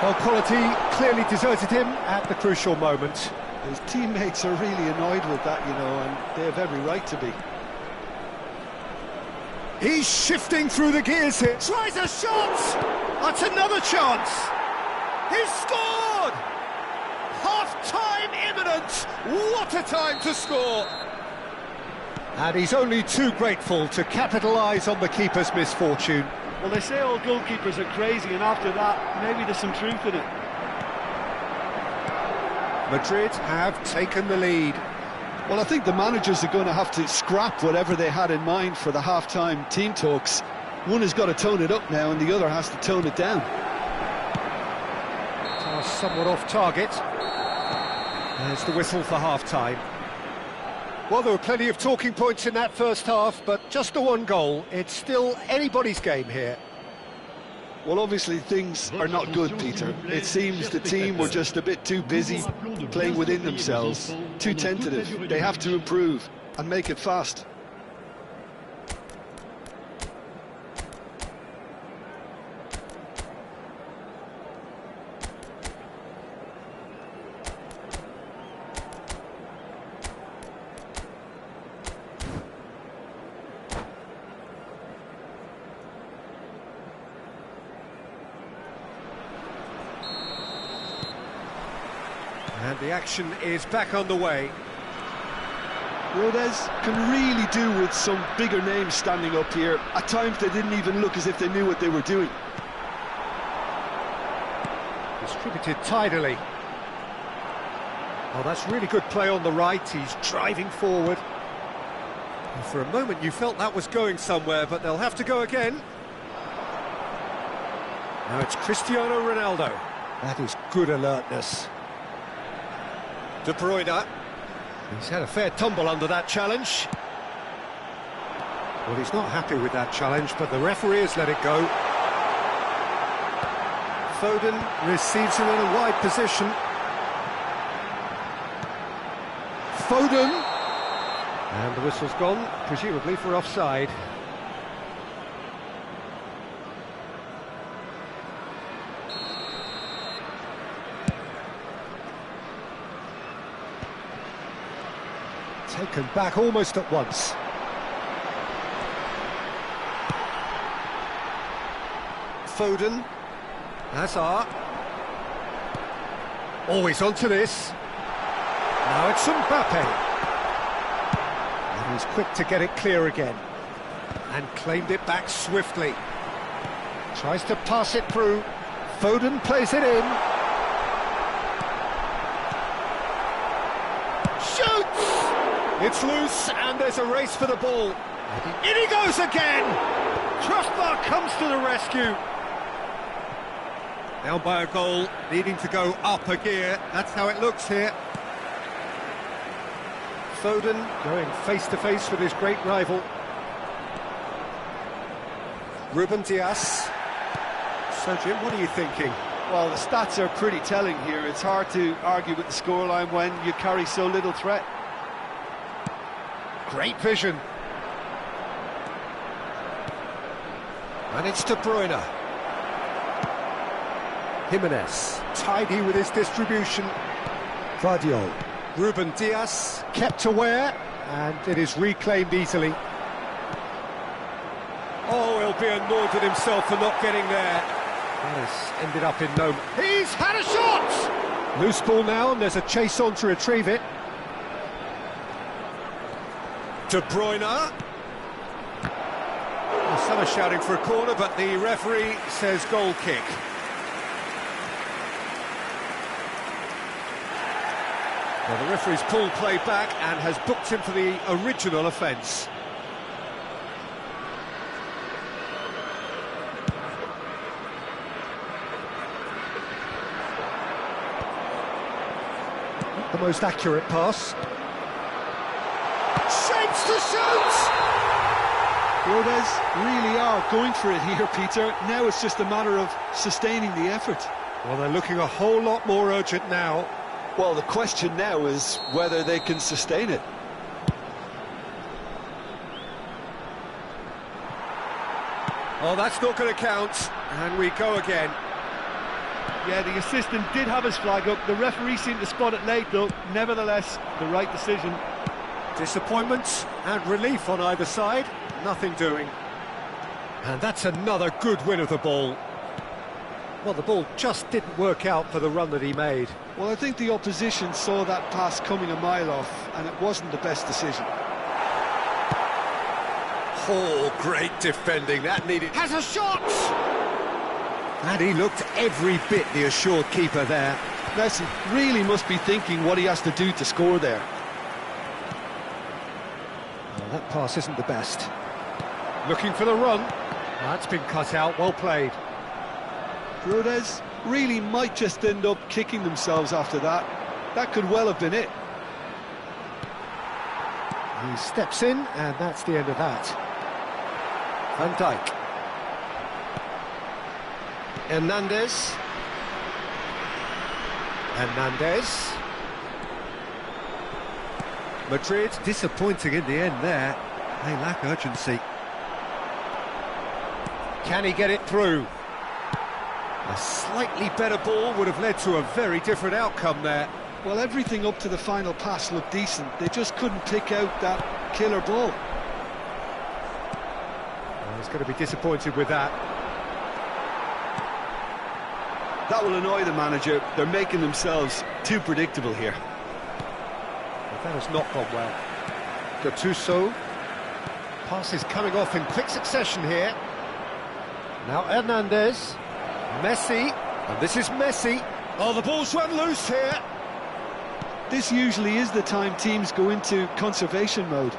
Well, quality clearly deserted him at the crucial moment. His teammates are really annoyed with that, you know, and they have every right to be. He's shifting through the gears here. Tries a shot! That's another chance! He's scored! Half-time imminent! What a time to score! And he's only too grateful to capitalise on the keeper's misfortune. Well, they say all goalkeepers are crazy, and after that, maybe there's some truth in it. Madrid have taken the lead. Well, I think the managers are going to have to scrap whatever they had in mind for the half-time team talks. One has got to tone it up now, and the other has to tone it down. Somewhat off target. There's the whistle for half-time. Well, there were plenty of talking points in that first half, but just the one goal. It's still anybody's game here. Well, obviously things are not good, Peter. It seems the team were just a bit too busy playing within themselves, too tentative. They have to improve and make it fast. And the action is back on the way. Rodez can really do with some bigger names standing up here. At times they didn't even look as if they knew what they were doing. Distributed tidily. Oh, that's really good play on the right. He's driving forward. And for a moment you felt that was going somewhere, but they'll have to go again. Now it's Cristiano Ronaldo. That is good alertness. De Bruyne. He's had a fair tumble under that challenge. Well, he's not happy with that challenge, but the referee has let it go. Foden receives him in a wide position. Foden! And the whistle's gone, presumably for offside. Taken back almost at once. Foden. Hazard. Always onto this. Now it's Mbappe. And he's quick to get it clear again. And claimed it back swiftly. Tries to pass it through. Foden plays it in. Shoots! It's loose, and there's a race for the ball. In he goes again! Crossbar comes to the rescue. Down by a goal, needing to go up a gear. That's how it looks here. Foden going face-to-face with his great rival. Ruben Dias. So, Jim, what are you thinking? Well, the stats are pretty telling here. It's hard to argue with the scoreline when you carry so little threat. Great vision. And it's De Bruyne. Jimenez, tidy with his distribution. Guardiola. Ruben Dias, kept aware, and it is reclaimed easily. Oh, he'll be annoyed with himself for not getting there. That has ended up in no... He's had a shot! Loose ball now, and there's a chase on to retrieve it. De Bruyne. Well, some are shouting for a corner, but the referee says goal kick. Well, the referee's pulled play back and has booked him for the original offence. Not the most accurate pass. Shapes to shoot! Rodez really are going for it here, Peter. Now it's just a matter of sustaining the effort. Well, they're looking a whole lot more urgent now. Well, the question now is whether they can sustain it. Oh, that's not going to count. And we go again. Yeah, the assistant did have his flag up. The referee seemed to spot it late, though. Nevertheless, the right decision. Disappointment and relief on either side, nothing doing. And that's another good win of the ball. Well, the ball just didn't work out for the run that he made. Well, I think the opposition saw that pass coming a mile off, and it wasn't the best decision. Oh, great defending, that needed... Has a shot! And he looked every bit the assured keeper there. Messi really must be thinking what he has to do to score there. Well, that pass isn't the best. Looking for the run. That's been cut out, well played. Rodez really might just end up kicking themselves after that. That could well have been it. He steps in, and that's the end of that. Van Dijk. Hernandez. Hernandez. Madrid disappointing in the end there. They lack urgency. Can he get it through? A slightly better ball would have led to a very different outcome there. Well, everything up to the final pass looked decent. They just couldn't pick out that killer ball. Well, he's going to be disappointed with that. That will annoy the manager. They're making themselves too predictable here. But that has not gone well. Gattuso. Passes coming off in quick succession here. Now Hernandez. Messi. And this is Messi. Oh, the ball's run loose here. This usually is the time teams go into conservation mode.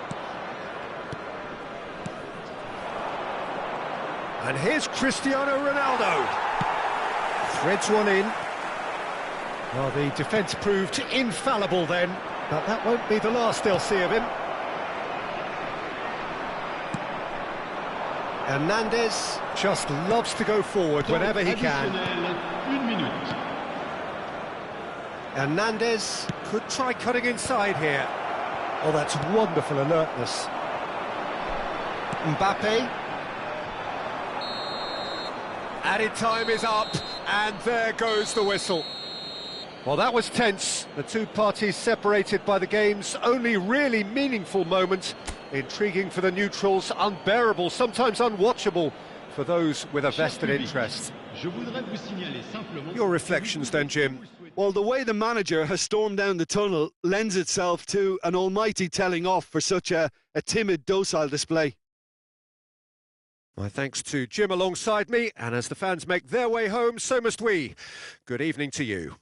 And here's Cristiano Ronaldo. Threads one in. Well, the defence proved infallible then, but that won't be the last they'll see of him. Hernandez just loves to go forward whenever he can. Hernandez could try cutting inside here. Oh, that's wonderful alertness. Mbappe. Added time is up, and there goes the whistle. Well, that was tense. The two parties separated by the game's only really meaningful moment. Intriguing for the neutrals, unbearable, sometimes unwatchable for those with a vested interest. Your reflections then, Jim? Well, the way the manager has stormed down the tunnel lends itself to an almighty telling off for such a timid, docile display. My thanks to Jim alongside me, and as the fans make their way home, so must we. Good evening to you.